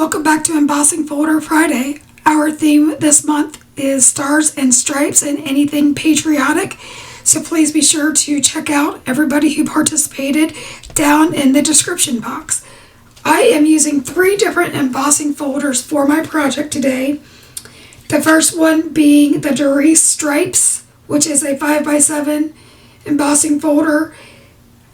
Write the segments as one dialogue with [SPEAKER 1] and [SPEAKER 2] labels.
[SPEAKER 1] welcome back to Embossing Folder Friday. Our theme this month is stars and stripes and anything patriotic. So please be sure to check out everybody who participated down in the description box. I am using 3 different embossing folders for my project today. The first one being the Doris Stripes, which is a 5x7 embossing folder,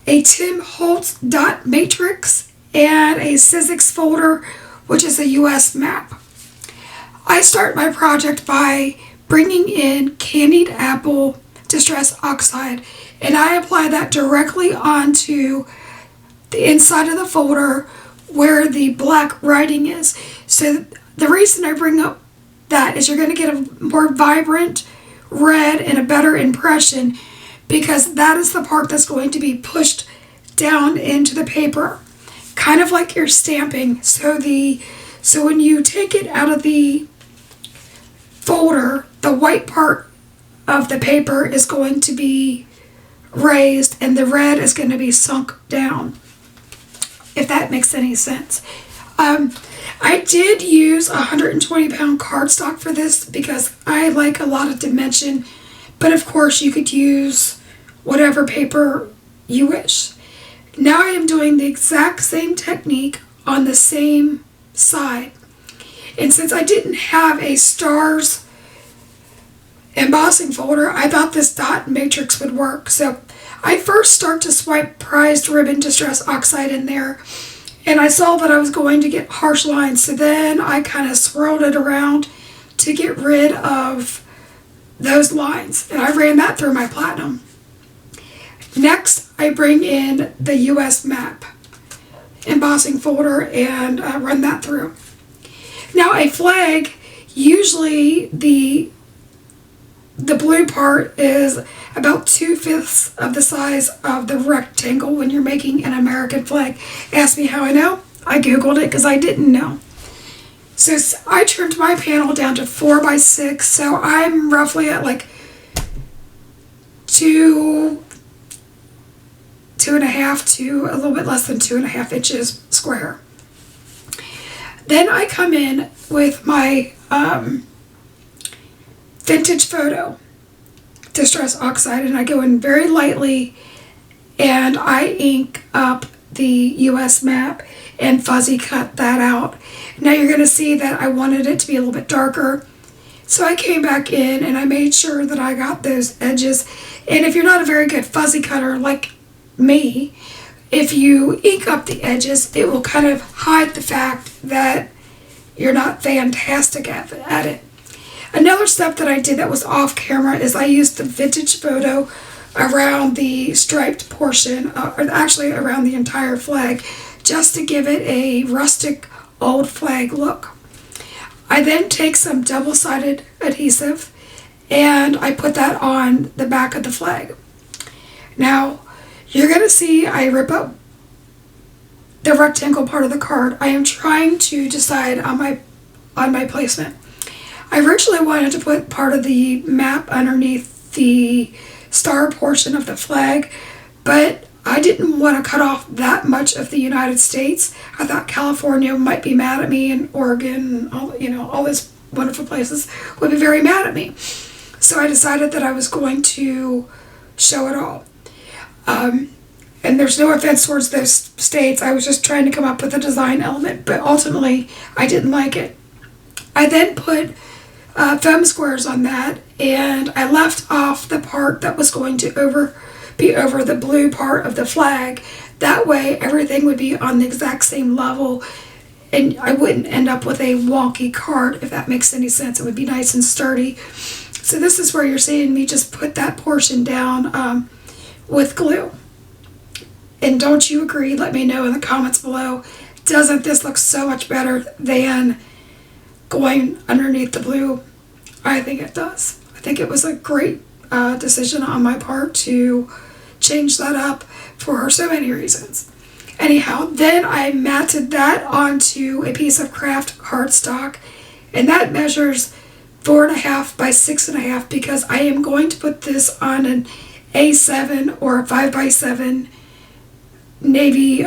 [SPEAKER 1] a Tim Holtz dot matrix, and a Sizzix folder, which is a US map. I start my project by bringing in candied apple distress oxide, and I apply that directly onto the inside of the folder where the black writing is. So the reason I bring up that is you're going to get a more vibrant red and a better impression, because that is the part that's going to be pushed down into the paper, kind of like you're stamping. So when you take it out of the folder, the white part of the paper is going to be raised and the red is going to be sunk down, if that makes any sense. I did use 120-pound cardstock for this because I like a lot of dimension, but of course you could use whatever paper you wish. Now I am doing the exact same technique on the same side. And since I didn't have a stars embossing folder, I thought this dot matrix would work. So I first start to swipe prized ribbon distress oxide in there, and I saw that I was going to get harsh lines, so then I kind of swirled it around to get rid of those lines, and I ran that through my platinum. Next, I bring in the US map embossing folder and run that through. Now a flag, usually the blue part is about 2/5 of the size of the rectangle when you're making an American flag. Ask me how I know. I googled it because I didn't know. So I trimmed my panel down to 4x6, so I'm roughly at like 2.5 to a little bit less than 2.5 inches square. Then I come in with my vintage photo distress oxide, and I go in very lightly and I ink up the US map and fuzzy cut that out. Now you're going to see that I wanted it to be a little bit darker, so I came back in and I made sure that I got those edges. And if you're not a very good fuzzy cutter like me, if you ink up the edges, it will kind of hide the fact that you're not fantastic at it. Another step that I did that was off camera is I used the vintage photo around the striped portion, or actually around the entire flag, just to give it a rustic old flag look. I then take some double-sided adhesive and I put that on the back of the flag. Now you're going to see I rip up the rectangle part of the card. I am trying to decide on my placement. I originally wanted to put part of the map underneath the star portion of the flag, but I didn't want to cut off that much of the United States. I thought California might be mad at me, and Oregon, all these wonderful places would be very mad at me. So I decided that I was going to show it all. And there's no offense towards those states. I was just trying to come up with a design element, but ultimately I didn't like it. I then put foam squares on that, and I left off the part that was going to be over the blue part of the flag. That way everything would be on the exact same level and I wouldn't end up with a wonky card, if that makes any sense. It would be nice and sturdy. So this is where you're seeing me just put that portion down with glue. And don't you agree? Let me know in the comments below. Doesn't this look so much better than going underneath the blue? I think it does. I think it was a great decision on my part to change that up for so many reasons. Anyhow, then I matted that onto a piece of craft cardstock, and that measures 4.5 by 6.5 because I am going to put this on an A7 or a 5x7 navy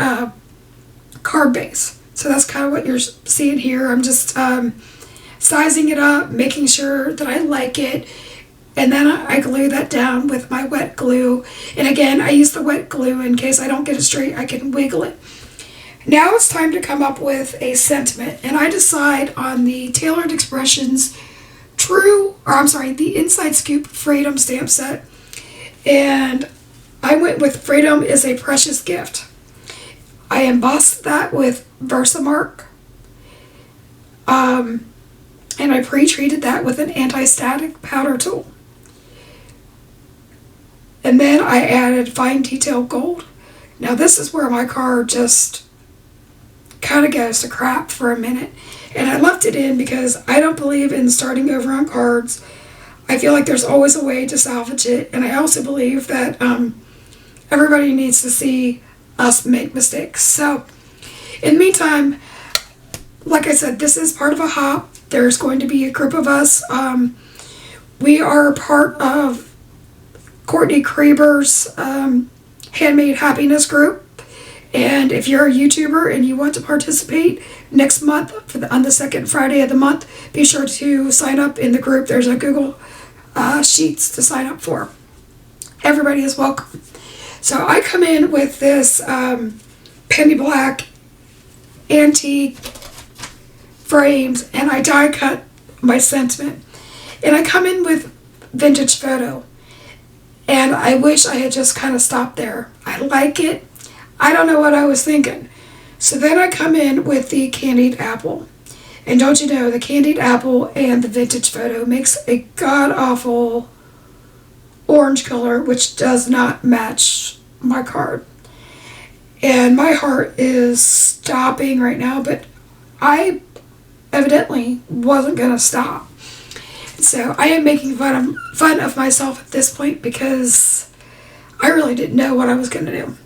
[SPEAKER 1] card base. So that's kind of what you're seeing here. I'm just sizing it up, making sure that I like it, and then I glue that down with my wet glue. And again, I use the wet glue in case I don't get it straight, I can wiggle it. Now it's time to come up with a sentiment, and I decide on the Tailored Expressions the Inside Scoop Freedom stamp set, and I went with Freedom is a Precious Gift. I embossed that with Versamark, and I pre-treated that with an anti-static powder tool. And then I added fine detail gold. Now this is where my card just kind of goes to crap for a minute. And I left it in because I don't believe in starting over on cards. I feel like there's always a way to salvage it. And I also believe that everybody needs to see us make mistakes. So in the meantime, like I said, this is part of a hop. There's going to be a group of us. We are part of Courtney Kreber's Handmade Happiness group. And if you're a YouTuber and you want to participate next month on the second Friday of the month, be sure to sign up in the group. There's a Google Sheets to sign up for. Everybody is welcome. So I come in with this penny black antique frames, and I die cut my sentiment. And I come in with Vintage Photo, and I wish I had just kind of stopped there. I like it. I don't know what I was thinking. So then I come in with the Candied Apple. And don't you know, the Candied Apple and the Vintage Photo makes a god-awful orange color, which does not match my card. And my heart is stopping right now, but I evidently wasn't going to stop. So I am making fun of myself at this point because I really didn't know what I was going to do.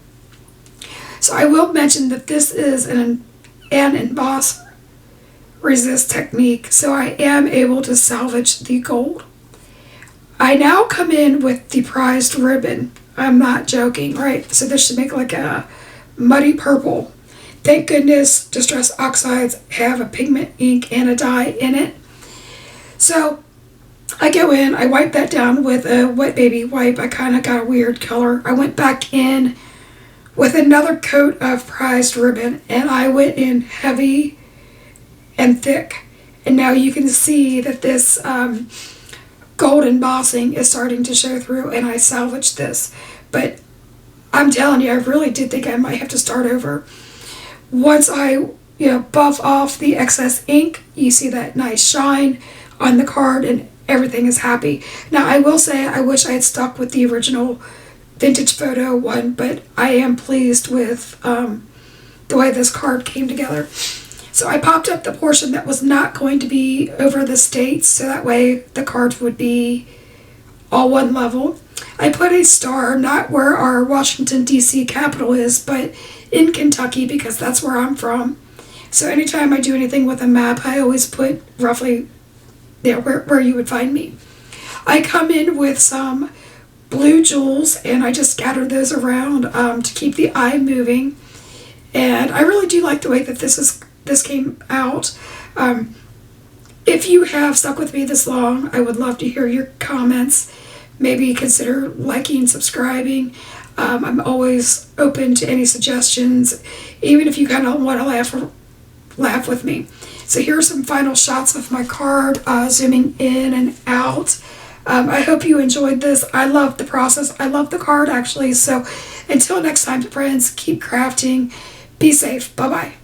[SPEAKER 1] So I will mention that this is an emboss resist technique, so I am able to salvage the gold. I now come in with the prized ribbon. I'm not joking, right? So this should make like a muddy purple. Thank goodness Distress Oxides have a pigment ink and a dye in it. So I go in, I wipe that down with a wet baby wipe. I kind of got a weird color. I went back in with another coat of prized ribbon, and I went in heavy and thick. And now you can see that this gold embossing is starting to show through, and I salvaged this. But I'm telling you, I really did think I might have to start over. Once I buff off the excess ink, you see that nice shine on the card, and everything is happy. Now I will say I wish I had stuck with the original Vintage Photo one, but I am pleased with the way this card came together. So I popped up the portion that was not going to be over the states, so that way the cards would be all one level. I put a star not where our Washington DC capital is, but in Kentucky, because that's where I'm from. So anytime I do anything with a map, I always put roughly where you would find me. I come in with some blue jewels, and I just scattered those around to keep the eye moving. And I really do like the way that this came out. If you have stuck with me this long, I would love to hear your comments. Maybe consider liking, subscribing. I'm always open to any suggestions, even if you kind of want to laugh with me. So here are some final shots of my card, zooming in and out. I hope you enjoyed this. I love the process. I love the card, actually. So until next time, friends, keep crafting. Be safe. Bye-bye.